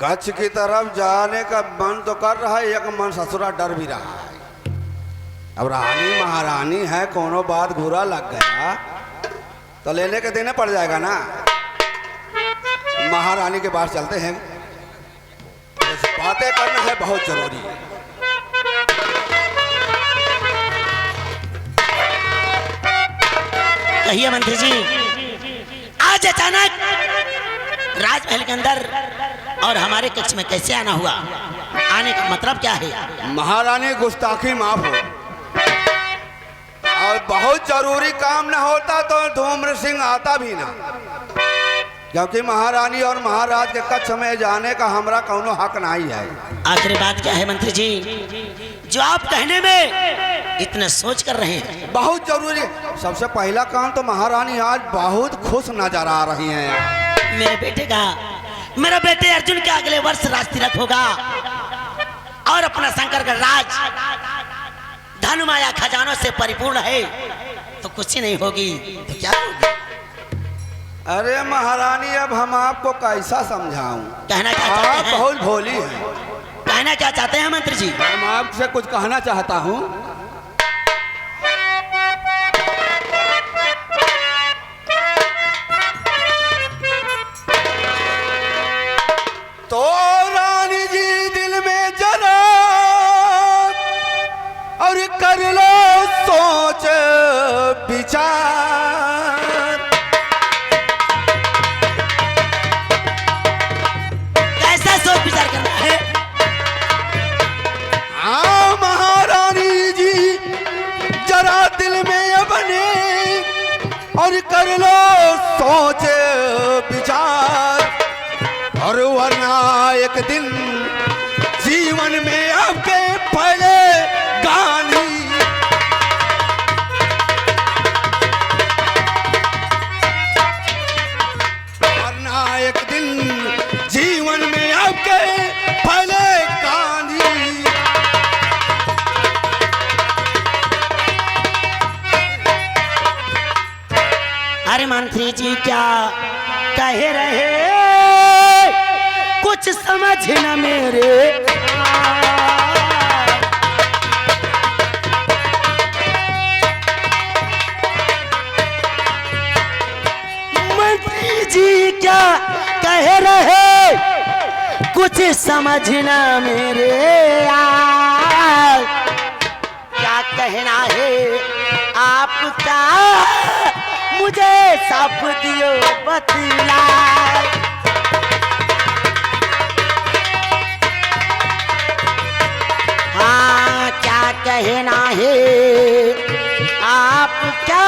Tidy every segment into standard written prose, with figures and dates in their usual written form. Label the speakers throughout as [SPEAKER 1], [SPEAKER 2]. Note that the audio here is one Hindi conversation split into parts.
[SPEAKER 1] कच्छ की तरफ जाने का मन तो कर रहा है, एक मन ससुरा डर भी रहा है। अब रानी महारानी है, कोनो बात घुरा लग गया तो लेने के देने पड़ जाएगा ना। महारानी के पास चलते हैं, बातें करना है बहुत जरूरी है।
[SPEAKER 2] कहिए मंत्री जी, आज अचानक राजमहल के अंदर और हमारे कक्ष में कैसे आना हुआ? आने का मतलब क्या है?
[SPEAKER 1] महारानी गुस्ताखी माफ हो, और बहुत जरूरी काम न होता तो धूम्र सिंह आता भी ना, क्योंकि महारानी और महाराज के कक्ष में जाने का हमारा कोनो हक नहीं है।
[SPEAKER 2] आखिर बात क्या है मंत्री जी, जो आप कहने में इतना सोच कर रहे हैं?
[SPEAKER 1] बहुत जरूरी, सबसे पहला काम तो महारानी आज बहुत खुश नजर आ रही हैं।
[SPEAKER 2] मेरे बेटे अर्जुन के अगले वर्ष राज तिलक होगा और अपना शंकर का राज धन माया खजानों से परिपूर्ण है, तो कुछ ही नहीं होगी तो क्या होगी?
[SPEAKER 1] अरे महारानी, अब हम आपको कैसा समझाऊं?
[SPEAKER 2] कहना क्या चाहते हैं?
[SPEAKER 1] बहुत भोली है।
[SPEAKER 2] कहना क्या चाहते हैं मंत्री जी?
[SPEAKER 1] मैं आपसे कुछ कहना चाहता हूं। तो रानी जी दिल में जरा और कर लो सोच विचार,
[SPEAKER 2] कैसा सोच विचार करना है?
[SPEAKER 1] हाँ महारानी जी, जरा दिल में अपने और कर लो सोच विचार, और वरना एक दिन जीवन में आपके पहले गानी। वरना एक दिन जीवन में आपके पहले गानी।
[SPEAKER 2] अरे मंत्री जी क्या कह रहे, कुछ समझ न मेरे। मंत्री जी क्या कह रहे, कुछ समझ न मेरे यार। क्या कहना है आपका, मुझे साफ दियो बतला। हाँ क्या कहना है आप, क्या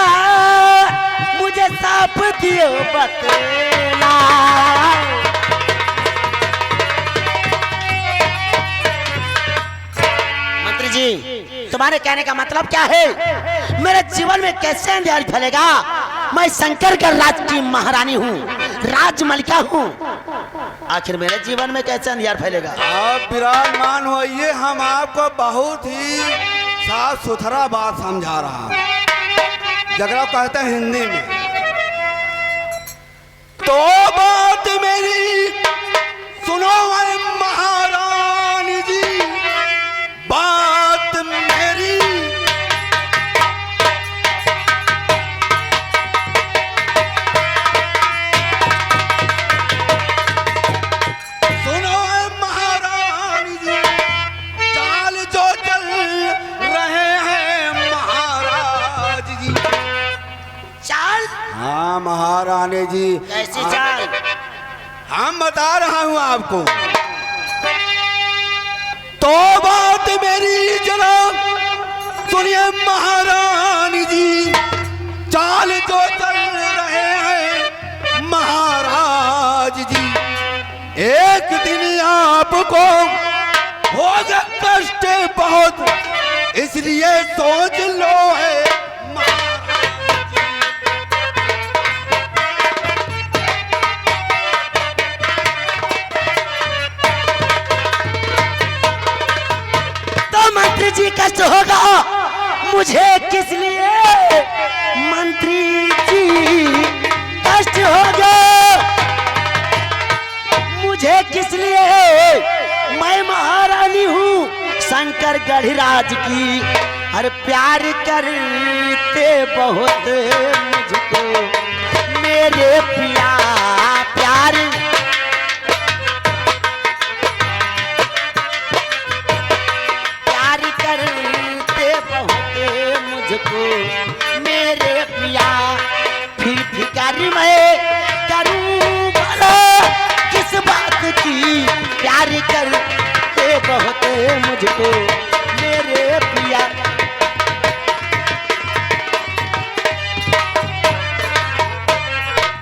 [SPEAKER 2] मुझे साफ दियो बतला। मंत्री जी, तुम्हारे कहने का मतलब क्या है? मेरे जीवन में कैसे अंधेरा फैलेगा? मैं शंकर का राज की महारानी हूँ, राजमलिका हूँ, आखिर मेरे जीवन में कैसे अंधेरा फैलेगा?
[SPEAKER 1] आप विराजमान होइए, हम आपको बहुत ही साफ सुथरा बात समझा रहा हूं, जगरा कहते हैं हिंदी में। तो बात मेरी सुनो महारानी जी, बात मेरी सुनो महारानी जी, चाल जो चल रहे हैं महाराज जी।
[SPEAKER 2] चाल?
[SPEAKER 1] हाँ महारानी जी।
[SPEAKER 2] कैसी चाल?
[SPEAKER 1] हम बता रहा हूं आपको। तो बात मेरी जरा सुनिए महारानी जी, चाल जो चल रहे हैं महाराज जी, एक दिन आपको होगा कष्ट बहुत, इसलिए सोच लो है
[SPEAKER 2] मंत्री जी कष्ट होगा, मुझे किस लिए? मंत्री जी कष्ट होगा, शंकर गढ़राज की हर प्यार करते बहुत मुझको मेरे पिया प्यार करते बहुत मुझको मेरे पिया फिर भिखारी मैं करूं भला किस बात की प्यार करते बहुत मुझको मेरे पिया।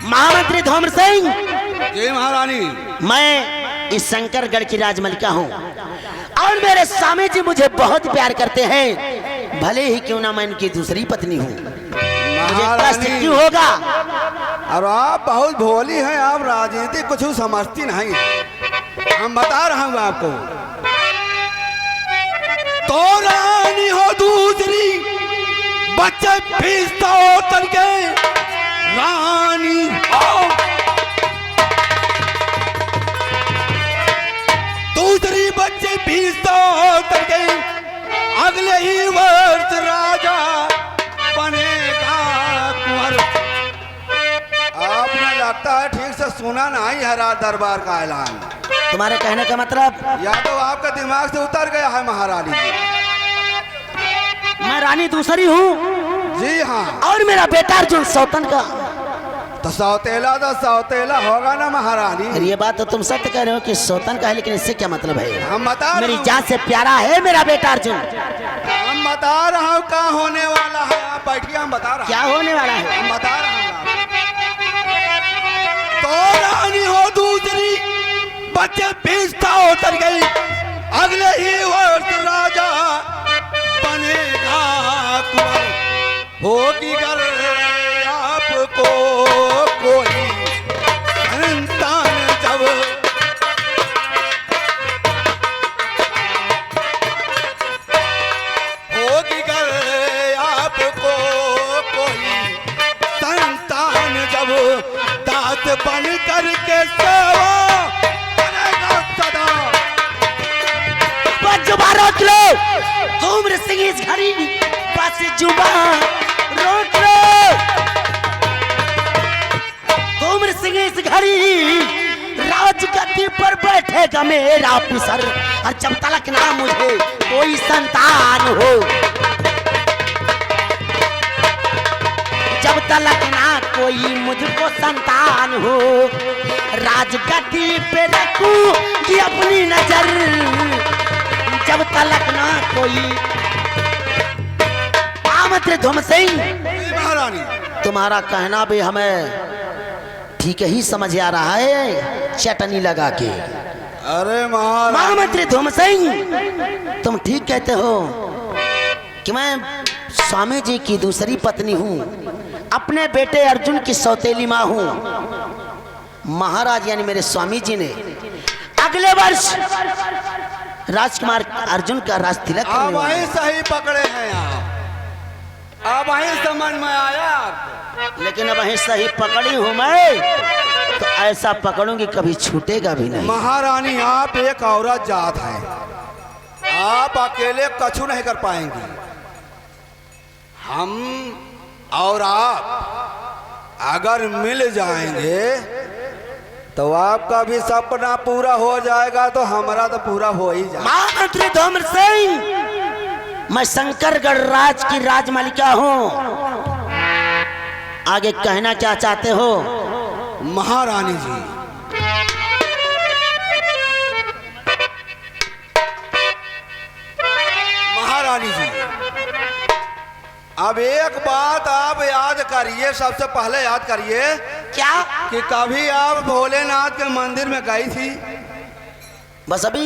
[SPEAKER 2] महामंत्री धूम्र सिंह
[SPEAKER 1] जी महारानी।
[SPEAKER 2] मैं इस शंकरगढ़ की राजमलिका हूँ और मेरे स्वामी जी मुझे बहुत प्यार करते हैं, भले ही क्यों ना मैं इनकी दूसरी पत्नी हूँ। मुझे कष्ट क्यों होगा?
[SPEAKER 1] और आप बहुत भोली हैं, आप राजनीति कुछ समझती नहीं। हम बता रहा हूँ आपको। तो रानी हो दूसरी बच्चे फीसता उतर गए रानी हो दूसरी बच्चे फीसता उतर गए अगले ही वर्ष राजा बनेगा कुंवर। आपने लगता है ठीक से सुना नहीं है राज दरबार का ऐलान।
[SPEAKER 2] तुम्हारे कहने का मतलब?
[SPEAKER 1] या तो आपका दिमाग से उतर गया है महारानी जी।
[SPEAKER 2] मैं रानी दूसरी हूँ।
[SPEAKER 1] जी हाँ।
[SPEAKER 2] और मेरा बेटा अर्जुन सौतन का।
[SPEAKER 1] तो सौतेला होगा ना महारानी।
[SPEAKER 2] अरे ये बात तो तुम सत्य कह रहे हो कि सौतन का है, लेकिन इससे क्या मतलब है?
[SPEAKER 1] हम बता
[SPEAKER 2] मेरी जान से प्यारा है मेरा बेटा अर्जुन।
[SPEAKER 1] हम बता रहा हूँ क्या होने वाला है। आप बैठिए, हम बता रहा।
[SPEAKER 2] क्या होने वाला है?
[SPEAKER 1] हम बता रहा हूँ। तो रानी हो दूसरी बच्चे फीसता उतर गई अगले ही वर्ष राजा बनेगा कुंवर। होगी घर आपको कोई संतान जब होगी घर आपको कोई संतान जब दास बन करके सेवा करेगा सदा।
[SPEAKER 2] बस जुबान रोक लो धूम्र सिंह इस घड़ी, बस जुबान रोक लो धूम्र सिंह इस घड़ी। राजगद्दी पर बैठेगा मेरा अफसर और जब तक ना मुझे कोई संतान हो, जब तक ना कोई मुझको संतान हो, राजगद्दी पे रखूंगी अपनी नजर। जब तक ना कोई। महामंत्री धूम्र सिंह
[SPEAKER 1] महारानी,
[SPEAKER 2] तुम्हारा कहना भी हमें ठीक ही समझ आ रहा है, चटनी लगा के।
[SPEAKER 1] अरे
[SPEAKER 2] महामंत्री धूम्र सिंह तुम ठीक कहते हो कि मैं स्वामी जी की दूसरी पत्नी हूँ, अपने बेटे अर्जुन की सौतेली माँ हूँ। महाराज यानी मेरे स्वामी जी ने अगले वर्ष राजकुमार अर्जुन का राज तिलक
[SPEAKER 1] आप वहीं सही पकड़े हैं। आप वहीं समझ में आया आपको।
[SPEAKER 2] लेकिन अब वहीं सही पकड़ी हूँ मैं, तो ऐसा पकड़ूंगी कभी छूटेगा भी नहीं।
[SPEAKER 1] महारानी आप एक औरत जात है, आप अकेले कछु नहीं कर पाएंगी। हम और आप अगर मिल जाएंगे तो आपका भी सपना पूरा हो जाएगा, तो हमारा तो पूरा हो ही जाएगा।
[SPEAKER 2] महामंत्री धूम्र सिंह मैं शंकरगढ़ राज की राजमलिका हूँ, आगे कहना क्या चाहते हो?
[SPEAKER 1] महारानी जी, महारानी जी, अब एक बात आप याद करिए, सबसे पहले याद करिए
[SPEAKER 2] क्या?
[SPEAKER 1] कि कभी आप भोलेनाथ के मंदिर में गई थी?
[SPEAKER 2] बस अभी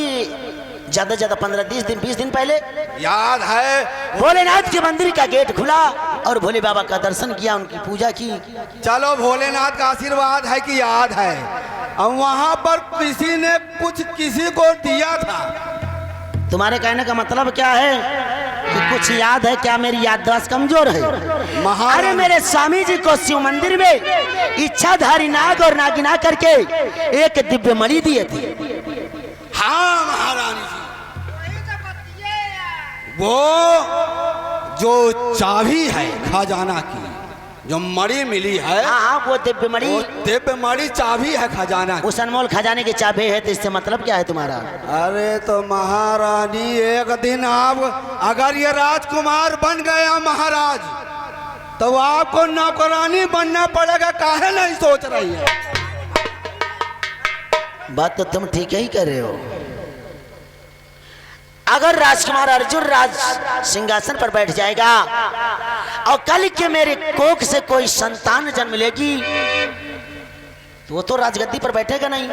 [SPEAKER 2] ज्यादा ज्यादा 15-20 दिन पहले
[SPEAKER 1] याद है?
[SPEAKER 2] भोलेनाथ के मंदिर का गेट खुला और भोले बाबा का दर्शन किया, उनकी पूजा की।
[SPEAKER 1] चलो भोलेनाथ का आशीर्वाद है कि याद है। अब वहां पर किसी ने कुछ किसी को दिया था।
[SPEAKER 2] तुम्हारे कहने का मतलब क्या है कि कुछ याद है क्या? मेरी याददाश्त कमजोर है। अरे मेरे स्वामी जी को शिव मंदिर में इच्छाधारी नाग और नागिना करके एक दिव्य मणि दिए थे।
[SPEAKER 1] हाँ महारानी जी, वो जो चाबी है खजाना की, जो मणि मिली है,
[SPEAKER 2] हाँ वो दिव्य मणि,
[SPEAKER 1] वो दिव्य मणि चाबी है खजाना की।
[SPEAKER 2] उस अनमोल खजाने की चाबी है, तो इससे मतलब क्या है तुम्हारा?
[SPEAKER 1] अरे तो महारानी, एक दिन आप अगर ये राजकुमार बन गया महाराज, तो आपको नौकरानी बनना पड़ेगा। काहे नहीं सोच रही है?
[SPEAKER 2] बात तो तुम ठीक ही कर रहे हो। अगर राजकुमार अर्जुन राज सिंहासन पर बैठ जाएगा और कल के मेरे कोख से कोई संतान जन्म लेगी, तो वो तो राजगद्दी पर बैठेगा नहीं।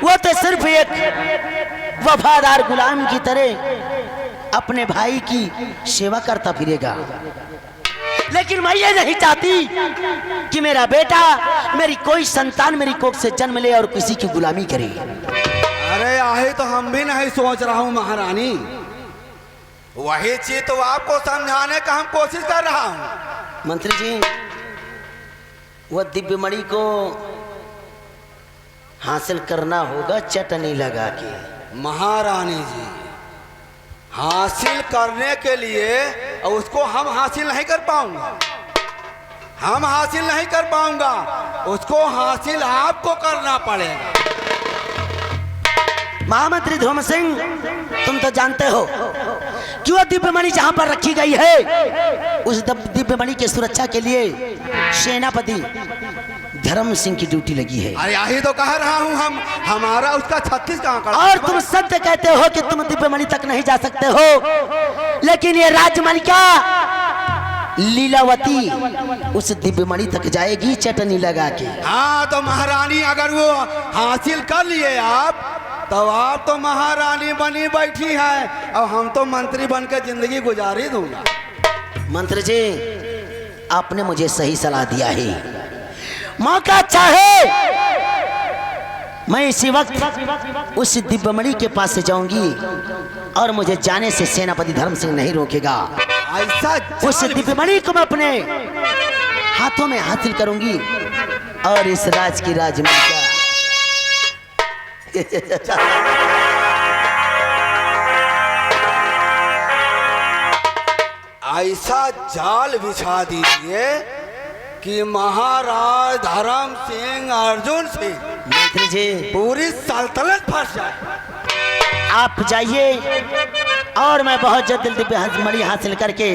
[SPEAKER 2] वो तो सिर्फ एक वफादार गुलाम की तरह अपने भाई की सेवा करता फिरेगा। लेकिन मैं ये नहीं चाहती कि मेरा बेटा, मेरी कोई संतान मेरी कोख से जन्म ले और किसी की गुलामी करे।
[SPEAKER 1] अरे आहे तो हम भी नहीं सोच रहा हूँ महारानी, वही चीज तो आपको समझाने का हम कोशिश कर रहा हूँ।
[SPEAKER 2] मंत्री जी, वह दिव्य मणि को हासिल करना होगा चटनी लगा के।
[SPEAKER 1] महारानी जी, हासिल करने के लिए उसको हम हासिल नहीं कर पाऊंगा, हम हासिल नहीं कर पाऊंगा, उसको हासिल आपको करना पड़ेगा।
[SPEAKER 2] महामंत्री धूम सिंह, तुम तो जानते हो कि वह दिव्य मणि जहां पर रखी गई है, उस दिव्य मणि की सुरक्षा के लिए सेनापति धर्म सिंह की ड्यूटी लगी है।
[SPEAKER 1] अरे यही तो कह रहा हूँ हम, हमारा उसका 36 का आंकड़ा।
[SPEAKER 2] और तुम सत्य कहते हो कि तुम दिव्य मणि तक नहीं जा सकते हो, लेकिन ये राजमलिका लीलावती उस दिव्य मणि तक जाएगी चटनी लगा के।
[SPEAKER 1] हाँ तो महारानी, अगर वो हासिल कर लिए आप, तो आप तो महारानी बनी बैठी है और हम तो मंत्री बन के जिंदगी गुजारी दूंगा।
[SPEAKER 2] मंत्री जी, आपने मुझे सही सलाह दिया है। मौका अच्छा है, मैं इसी वक्त उस दिव्य मणि के पास से जाऊंगी और मुझे जाने से सेनापति धर्म सिंह नहीं रोकेगा।
[SPEAKER 1] ऐसा
[SPEAKER 2] उस दिव्य मणि को मैं अपने हाथों में हासिल करूंगी और इस राज की राजमलिका
[SPEAKER 1] ऐसा जाल बिछा दीजिए कि महाराज धर्म सिंह अर्जुन सिंह,
[SPEAKER 2] मंत्री जी,
[SPEAKER 1] पूरी सल्तनत फंस जाए।
[SPEAKER 2] आप जाइए और मैं बहुत जल्द दिव्य मणि हासिल करके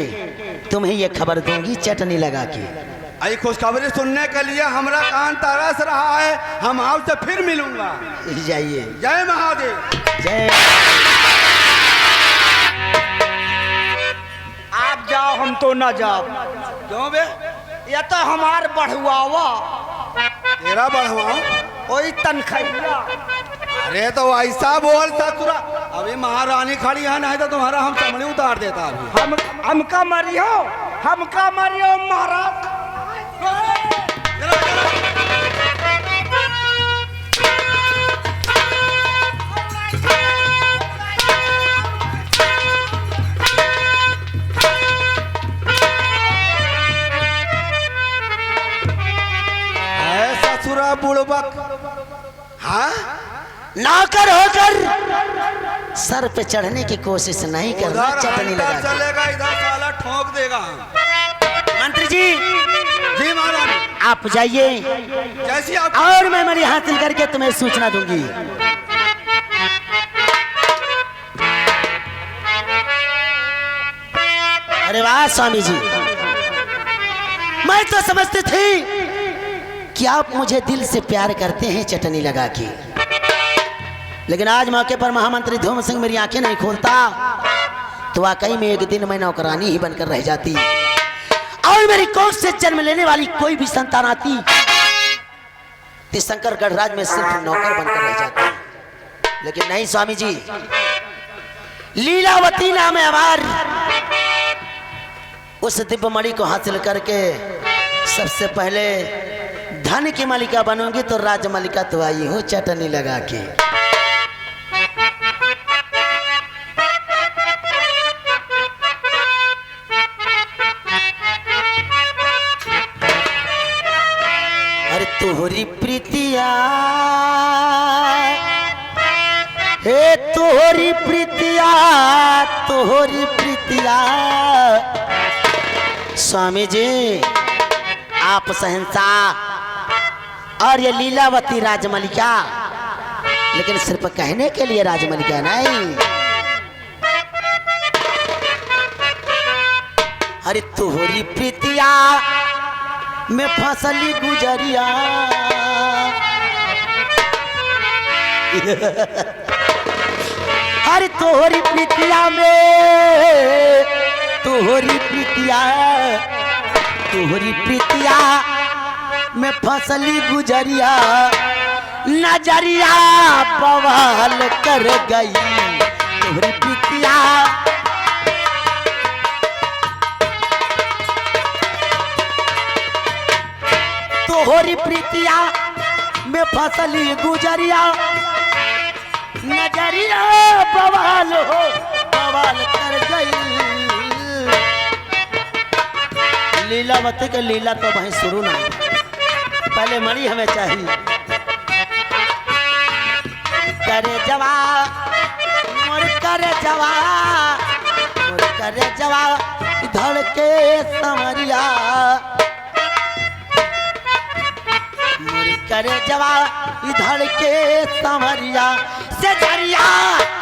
[SPEAKER 2] तुम्हें ये खबर दूंगी चटनी लगा के।
[SPEAKER 1] आई खुशखबरी सुनने के लिए हमारा कान तरस रहा है, हम आपसे फिर मिलूंगा।
[SPEAKER 2] जाइए।
[SPEAKER 1] जय महादेव।
[SPEAKER 2] जय।
[SPEAKER 3] आप जाओ, हम तो ना जाओ।
[SPEAKER 1] क्यों बे?
[SPEAKER 3] ये तो हमार बढ़ुआवा,
[SPEAKER 1] तेरा बढ़वाऊं?
[SPEAKER 3] वही तनखैया।
[SPEAKER 1] अरे तो ऐसा बोल ससुरा, अभी महारानी खड़ी है, नहीं तो तुम्हारा हम चमड़ी उतार देता अभी।
[SPEAKER 3] हमका मरियो महाराज।
[SPEAKER 1] ससुरा बुड़बक, हाँ
[SPEAKER 2] नौकर होकर सर पे चढ़ने की कोशिश नहीं करना,
[SPEAKER 1] उधर
[SPEAKER 2] चटनी
[SPEAKER 1] हंटर
[SPEAKER 2] लगा के।
[SPEAKER 1] चलेगा, इधर साला ठोक देगा।
[SPEAKER 2] मंत्री जी,
[SPEAKER 1] जी महारानी,
[SPEAKER 2] आप जाइए
[SPEAKER 1] जैसी आप।
[SPEAKER 2] और मैं मणि हासिल करके तुम्हें सूचना दूंगी। अरे वाह स्वामी जी, मैं तो समझती थी कि आप मुझे दिल से प्यार करते हैं चटनी लगा के, लेकिन आज मौके पर महामंत्री धूम सिंह मेरी आंखें नहीं खोलता तो वाकई में एक दिन मैं नौकरानी ही बनकर रह जाती और मेरी कोख से जन्म लेने वाली कोई भी संतान आती तो शंकर गढ़राज में सिर्फ नौकर बनकर रह जाती। लेकिन नहीं स्वामी जी, लीलावती नाम है हमार, उस दिव्य मणि को हासिल करके सबसे पहले धन की मालिका बनूंगी तो राज मालिका तो आई हूँ चटनी लगा के। अरे तोहरी प्रीतिया, हे तोहरी प्रीतिया तोहरी प्रीतिया। स्वामी जी आप शहंशाह और ये लीलावती राजमलिका, लेकिन सिर्फ कहने के लिए राजमलिका नहीं। अरे तोहरी प्रीतिया में फसली गुजरिया। अरे तोहरी प्रीतिया में, तोहरी प्रीतिया, तोहरी प्रीतिया में फसली गुजरिया। नजरिया बवाल कर गई तोहरी प्रीतिया। तोहरी प्रीतिया में फसली गुजरिया। नजरिया बवाल हो बवाल कर गई। लीलावती के लीला तो भाई शुरू ना, पहले मणि हमें चाहिए। करे जवा मोर करे जवा, मोर करे जवा धड़ के समरिया। मोर करे जवा इधर के समरिया से झरिया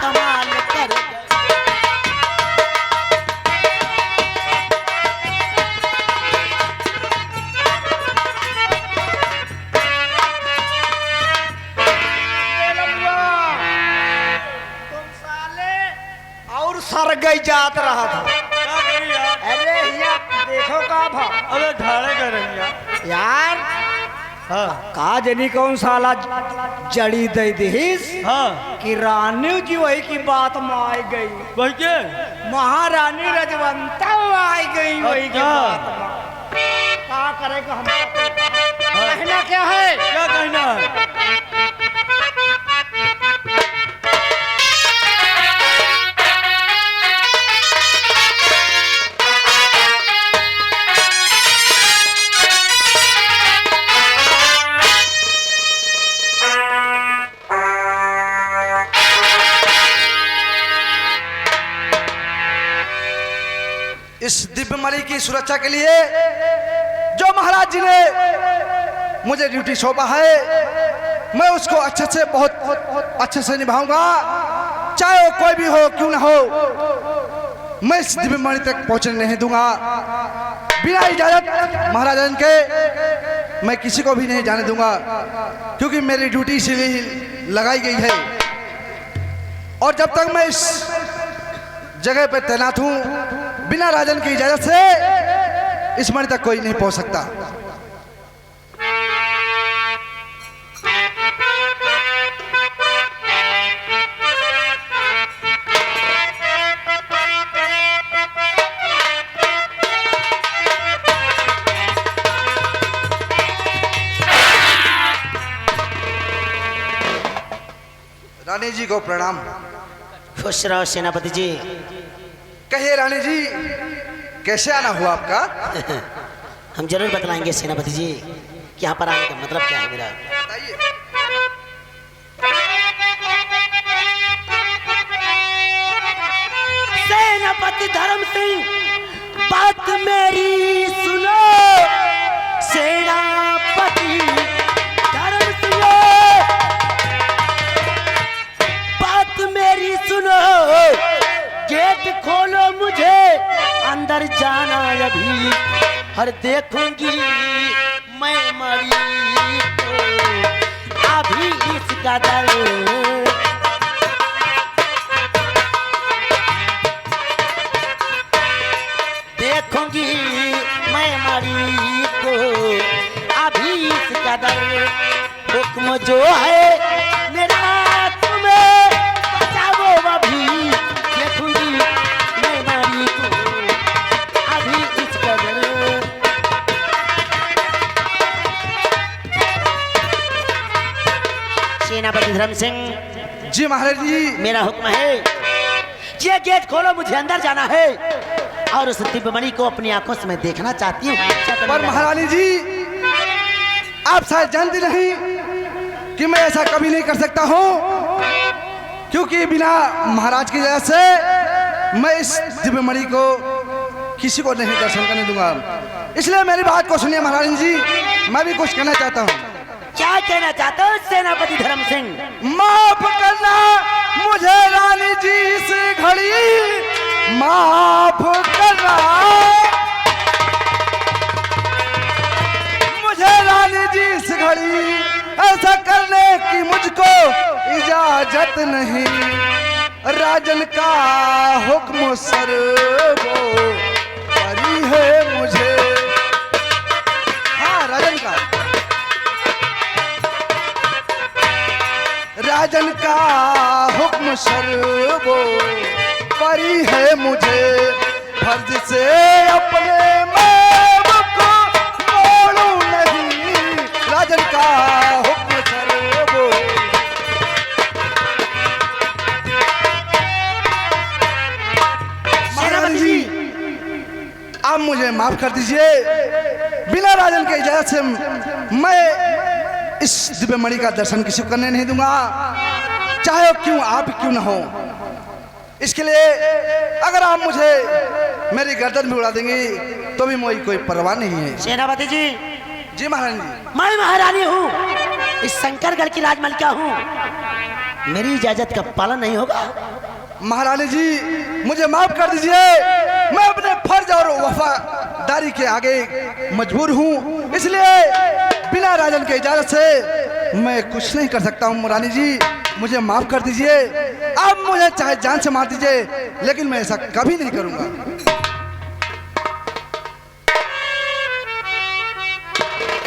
[SPEAKER 2] कमाल कर गई।
[SPEAKER 3] और सर गई जात रहा था।
[SPEAKER 4] क्या करी यार?
[SPEAKER 3] अरे या देखो का भा
[SPEAKER 4] अबे ढाले कर रही यार।
[SPEAKER 3] यार
[SPEAKER 4] हाँ
[SPEAKER 3] का जनी कौन साला जड़ी दे दीस
[SPEAKER 4] हाँ
[SPEAKER 3] कि रानी जी वही की बात में आई गई।
[SPEAKER 4] वही के
[SPEAKER 3] महारानी रजवंता आई गई वही की
[SPEAKER 4] अच्छा।
[SPEAKER 3] बात में। क्या करेगा हम? कहना क्या है?
[SPEAKER 4] क्या कहना है?
[SPEAKER 5] इस दिव्य मणि की सुरक्षा के लिए जो महाराज जी ने मुझे ड्यूटी सौंपा है, मैं उसको अच्छे से बहुत अच्छे से निभाऊंगा। चाहे वो कोई भी हो क्यों ना हो, मैं इस दिव्य मणि तक पहुंचने नहीं दूंगा। बिना इजाजत महाराजन के मैं किसी को भी नहीं जाने दूंगा, क्योंकि मेरी ड्यूटी इसीलिए लगाई गई है। और जब तक मैं इस जगह पर तैनात हूं, बिना राजन की इजाजत से इस मणि तक कोई नहीं पहुंच सकता। रानी जी को प्रणाम।
[SPEAKER 2] खुश रहो सेनापति जी।
[SPEAKER 5] कहिए रानी जी, कैसे आना हुआ आपका?
[SPEAKER 2] हम जरूर बतलाएंगे सेनापति जी कि यहाँ पर आने का मतलब क्या है मेरा।
[SPEAKER 5] बताइए।
[SPEAKER 2] सेनापति धर्म सिंह बात मेरी सुनो। सेनापति धर्म सिंह बात मेरी सुनो। गेट खोलो मुझे अंदर जाना अभी। हर देखूंगी मैं मरी तो अभी इसका दर। देखूंगी मैं मरी को अभी इसका दर। हुक्म जो है मेरा तुम्हें बचाओ अभी। देखूंगी मैं मरी को अभी इसका दर। सेनापति धर्म सिंह
[SPEAKER 5] जी महाराज जी।
[SPEAKER 2] मेरा हुक्म है, ये गेट खोलो, मुझे अंदर जाना है और उस दिव्यमणि को अपनी आंखों से मैं देखना चाहती हूँ।
[SPEAKER 5] पर महारानी जी, आप शायद जानती नहीं कि मैं ऐसा कभी नहीं कर सकता हूँ, क्योंकि बिना महाराज की इजाजत से मैं इस दिव्य मणि को किसी को नहीं दर्शन करने दूंगा। इसलिए मेरी बात को सुनिए महारानी जी, मैं भी कुछ कहना चाहता हूँ।
[SPEAKER 2] क्या कहना चाहते हो सेनापति धर्म सिंह?
[SPEAKER 5] माफ करना मुझे रानी जी इस घड़ी, माफ करना मुझे रानी जी इस घड़ी, ऐसा करने की मुझको इजाजत नहीं। राजन का हुक्म सर्वो परी है मुझे। हाँ, राजन का, राजन का हुक्म सर्वो परी है मुझे। फर्ज से अपने मैं को मोड़ूं नहीं, राजन का हुक्म सर्वो। महारानी जी, आप मुझे माफ कर दीजिए। बिना राजन के इजाजत से मैं इस दिव्य मणि का दर्शन किसी को करने नहीं दूंगा, चाहे क्यों आप क्यों न हो। इसके लिए अगर आप मुझे मेरी गर्दन भी उड़ा देंगी तो भी मुझे कोई परवाह नहीं है।
[SPEAKER 2] सेनापति जी,
[SPEAKER 5] जी महारानी जी।
[SPEAKER 2] मैं महारानी हूँ, इस शंकरगढ़ की राजमलिका हूँ, मेरी इजाजत का पालन नहीं होगा।
[SPEAKER 5] महारानी जी मुझे माफ कर दीजिए, मैं अपने फर्ज और वफादारी के आगे मजबूर हूँ, इसलिए बिना राजन के इजाजत से मैं कुछ नहीं कर सकता हूँ। महारानी जी मुझे माफ कर दीजिए, आप मुझे चाहे जान से मार दीजिए, लेकिन मैं ऐसा कभी नहीं करूँगा।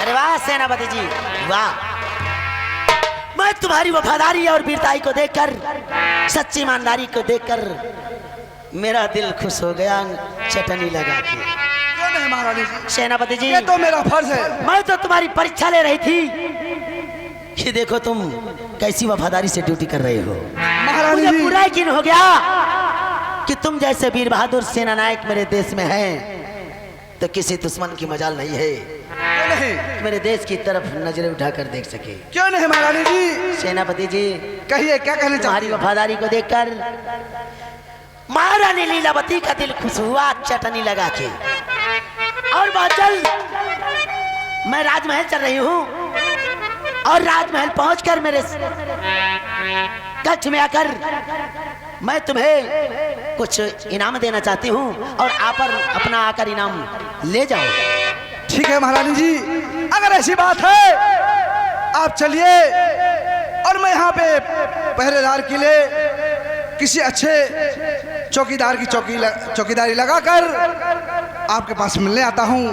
[SPEAKER 2] अरे वाह सेनापति जी, वाह। मैं तुम्हारी वफादारी और वीरताई को देखकर, सच्ची ईमानदारी को देखकर मेरा दिल खुश हो गया, चटनी लगा के।
[SPEAKER 5] क्यों नहीं महारानी जी?
[SPEAKER 2] सेनापति जी,
[SPEAKER 5] ये तो मेरा फर्ज है।
[SPEAKER 2] मैं तो तुम्हारी परीक्षा ले रही थी कि देखो तुम कैसी वफादारी से ड्यूटी कर रहे हो।
[SPEAKER 5] महारानी
[SPEAKER 2] मुझे
[SPEAKER 5] जी,
[SPEAKER 2] पूरा यकीन हो गया कि तुम जैसे वीर बहादुर सेना नायक मेरे देश में हैं, तो किसी दुश्मन की मजाल नहीं है
[SPEAKER 5] क्यों नहीं?
[SPEAKER 2] मेरे देश की तरफ नजरें उठाकर देख सके।
[SPEAKER 5] क्यों नहीं महारानी जी?
[SPEAKER 2] सेनापति जी,
[SPEAKER 5] कहिए क्या कहना
[SPEAKER 2] तुम्हारी
[SPEAKER 5] चाहती हैं?
[SPEAKER 2] वफादारी को देखकर महारानी लीलावती का दिल खुश हुआ, चटनी लगा के। और बहुत जल्द मैं राजमहल चल रही हूँ, और राजमहल पहुंचकर मेरे कक्ष में आकर मैं तुम्हें कुछ इनाम देना चाहती हूँ, और आप पर अपना आकर इनाम ले जाओ।
[SPEAKER 5] ठीक है महारानी जी, अगर ऐसी बात है आप चलिए, और मैं यहाँ पे पहरेदार के लिए किसी अच्छे चौकीदार की चौकीदारी लगाकर आपके पास मिलने आता हूँ।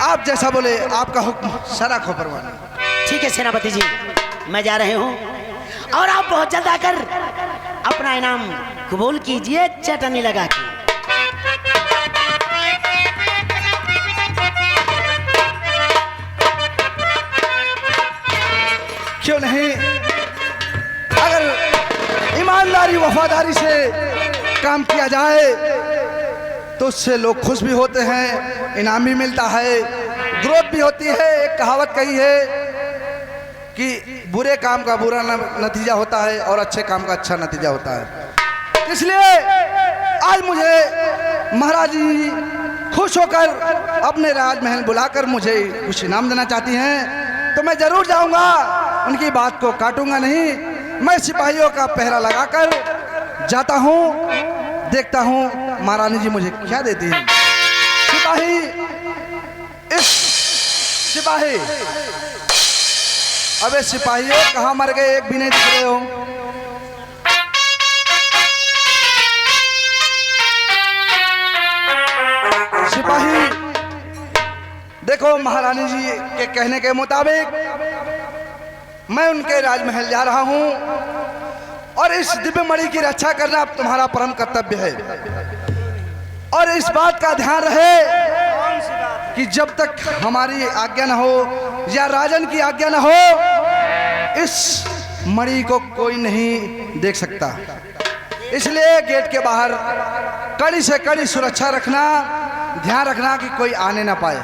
[SPEAKER 5] आप जैसा बोले, आपका हुक्म सारा खो परवान।
[SPEAKER 2] ठीक है सेनापति जी, मैं जा रही हूँ, और आप बहुत जल्द आकर अपना इनाम कबूल कीजिए, चटनी लगा के।
[SPEAKER 5] क्यों नहीं? अगर ईमानदारी वफादारी से काम किया जाए तो उससे लोग खुश भी होते हैं, इनाम भी मिलता है, ग्रोथ भी होती है। एक कहावत कही है कि बुरे काम का बुरा नतीजा होता है और अच्छे काम का अच्छा नतीजा होता है। इसलिए आज मुझे महाराज जी खुश होकर अपने राजमहल बुलाकर मुझे कुछ इनाम देना चाहती हैं, तो मैं जरूर जाऊंगा, उनकी बात को काटूंगा नहीं। मैं सिपाहियों का पहरा लगाकर जाता हूँ, देखता हूँ महारानी जी मुझे क्या देती हैं। सिपाही, इस सिपाही, अबे सिपाहियों कहाँ मर गए, एक भी नहीं दिख रहे हो। सिपाही देखो, महारानी जी के कहने के मुताबिक मैं उनके राजमहल जा रहा हूं, और इस दिव्य मणि की रक्षा करना अब तुम्हारा परम कर्तव्य है। और इस बात का ध्यान रहे कि जब तक हमारी आज्ञा न हो या राजन की आज्ञा न हो, इस मणि को कोई नहीं देख सकता। इसलिए गेट के बाहर कड़ी से कड़ी सुरक्षा रखना, ध्यान रखना कि कोई आने ना पाए।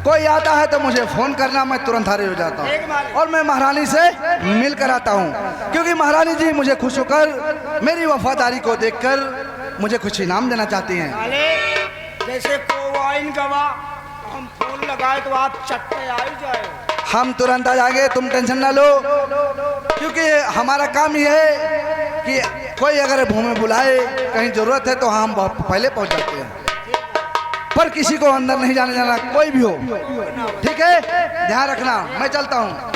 [SPEAKER 5] कोई आता है तो मुझे फोन करना, मैं तुरंत हाजिर हो जाता हूँ और मैं महारानी से मिल कर आता हूँ, क्योंकि महारानी जी मुझे खुश होकर मेरी वफादारी को देखकर मुझे कुछ इनाम देना चाहती हैं।
[SPEAKER 3] साले जैसे कोवाइन गवा हम फूल लगाए तो आप चट्टे आ ही जाए।
[SPEAKER 5] हम तुरंत आ जाएंगे, तुम टेंशन ना लो, क्योंकि हमारा काम ये है कि कोई अगर भूमि बुलाए, कहीं जरूरत है तो हम बहुत पहले पहुंच जाते हैं, पर किसी को अंदर नहीं जाने जाना, कोई भी हो। ठीक है, ध्यान रखना, मैं चलता हूँ।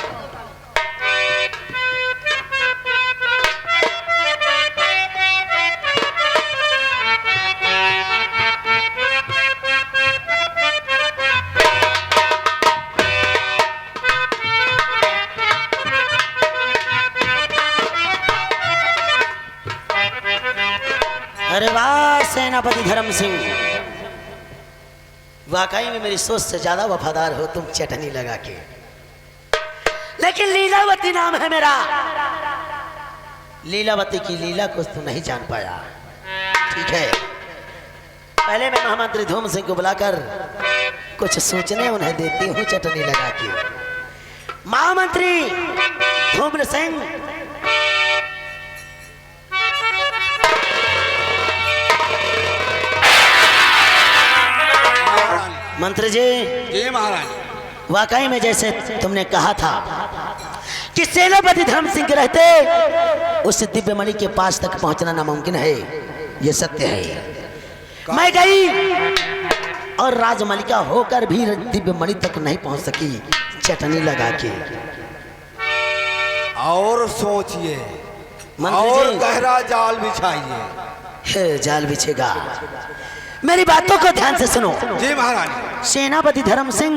[SPEAKER 2] अरे वाह सेनापति धर्म सिंह, वाकई में मेरी सोच से ज्यादा वफादार हो तुम चटनी लगा के। लेकिन लीलावती नाम है मेरा, लीलावती की लीला को तू नहीं जान पाया। ठीक है, पहले मैं महामंत्री धूम सिंह को बुलाकर कुछ सूचने उन्हें देती हूँ चटनी लगा के। महामंत्री धूम सिंह, मंत्री जी।
[SPEAKER 1] जी महारानी।
[SPEAKER 2] वाकई में जैसे तुमने कहा था कि सेनापति धर्म सिंह के रहते उस दिव्य मणि के पास तक पहुंचना नामुमकिन है, ये सत्य है। मैं गई और राजमलिका होकर भी दिव्य मणि तक नहीं पहुंच सकी चटनी लगा के।
[SPEAKER 1] और सोचिए,
[SPEAKER 2] मंत्री
[SPEAKER 1] और
[SPEAKER 2] जी,
[SPEAKER 1] गहरा जाल बिछाइए।
[SPEAKER 2] जाल बिछेगा। मेरी बातों को ध्यान से सुनो।
[SPEAKER 1] जी महारानी।
[SPEAKER 2] सेनापति धर्म सिंह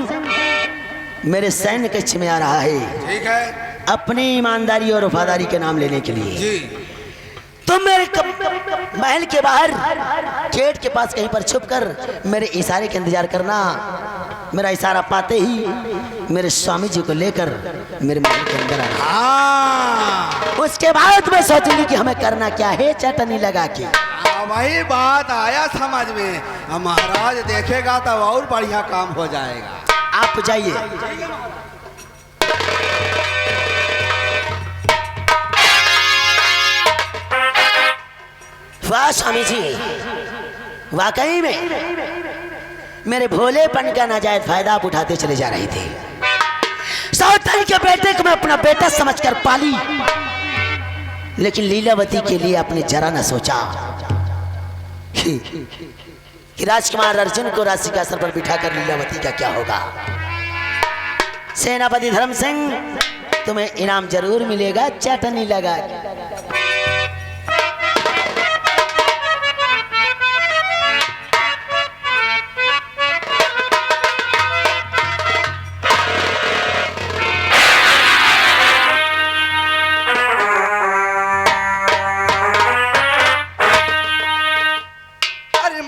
[SPEAKER 2] मेरे सैन्य कक्ष में आ रहा है,
[SPEAKER 1] ठीक है,
[SPEAKER 2] अपनी ईमानदारी और वफादारी के नाम लेने के लिए।
[SPEAKER 1] जी।
[SPEAKER 2] तुम मेरे महल के बाहर गेट के पास कहीं पर छुप कर मेरे इशारे का इंतजार करना। मेरा इशारा पाते ही मेरे स्वामी जी को लेकर मेरे महल के अंदर आना।
[SPEAKER 1] हाँ,
[SPEAKER 2] उसके बाद मैं सोचूंगी कि हमें करना क्या है चटनी लगा के।
[SPEAKER 1] वही बात आया समझ में। अब महाराज देखेगा तो और बढ़िया काम हो जाएगा।
[SPEAKER 2] आप जाइए। वाह स्वामी जी, वाकई में मेरे भोलेपन का नाजायज फायदा आप उठाते चले जा रहे थे। सौतन के बेटे को मैं अपना बेटा समझकर पाली, लेकिन लीलावती के लिए आपने जरा न सोचा कि राजकुमार अर्जुन को राशि के असर पर बिठाकर लीलावती का क्या होगा। सेनापति धर्म सिंह, तुम्हें इनाम जरूर मिलेगा चटनी लगा के।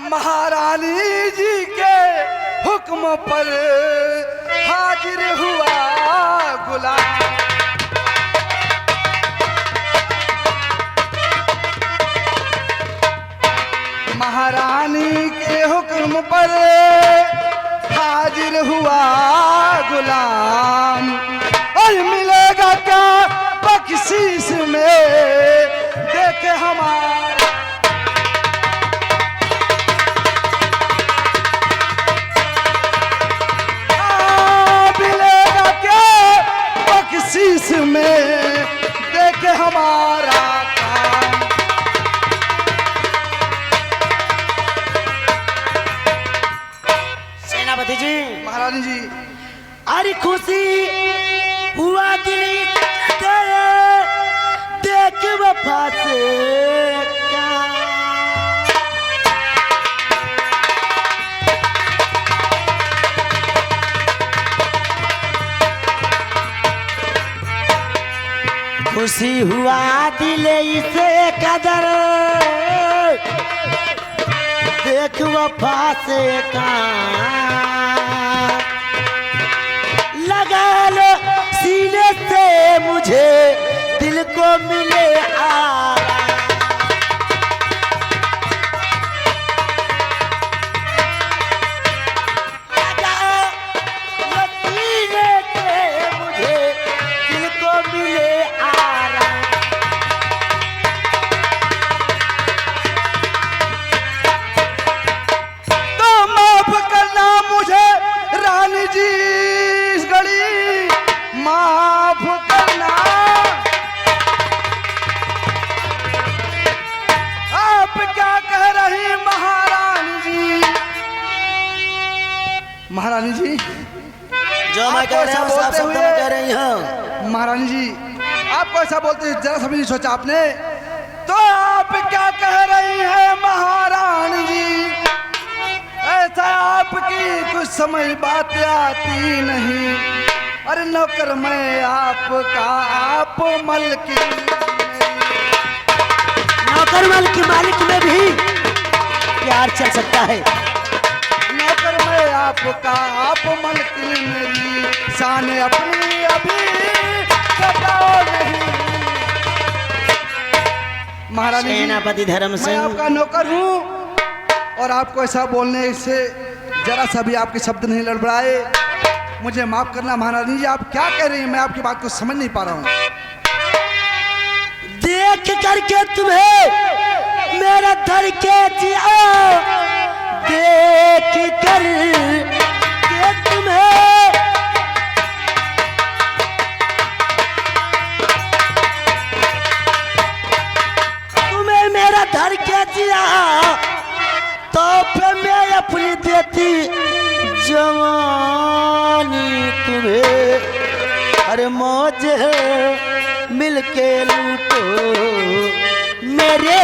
[SPEAKER 5] महारानी जी के हुक्म पर हाजिर हुआ गुलाम। महारानी के हुक्म पर हाजिर हुआ गुलाम। और मिलेगा क्या बख्शीश में देखे हमारा। बख्शीश में देखे हमारा काम।
[SPEAKER 2] सेनापति जी,
[SPEAKER 5] महारानी जी,
[SPEAKER 2] अरे खुशी हुआ दिल देख वफा से क्या। खुशी हुआ दिल इसे कदर देख वफा से कहाँ। लगा लो सीने से मुझे दिल को मिले
[SPEAKER 5] ऐसा बोलते जरा सा भी नहीं सोचा आपने। तो आप क्या कह रही हैं महारानी जी, ऐसा आपकी कुछ समझ बात आती नहीं। अरे नौकर मैं आपका, आप मलकी,
[SPEAKER 2] नौकर मल की मालिक में भी प्यार चल सकता है।
[SPEAKER 5] नौकर मैं आपका, आप मलकी मेरी, शान अपनी अभी बताओ नहीं। महारानी जी,
[SPEAKER 2] सेनापति धर्म
[SPEAKER 5] मैं
[SPEAKER 2] सिंह,
[SPEAKER 5] आपका नौकर हूँ और आपको ऐसा बोलने से जरा सा भी आपके शब्द नहीं लड़बड़ाए। मुझे माफ करना महारानी जी, आप क्या कह रही हैं, मैं आपकी बात को समझ नहीं पा रहा हूँ।
[SPEAKER 2] देख करके तुम्हें मेरा धर के जिया, देख कर के तुम्हें मेरा धर के जिया, तो फिर मैं अपनी देती जवानी तुम्हें। अरे मौज मिलके लूटो मेरे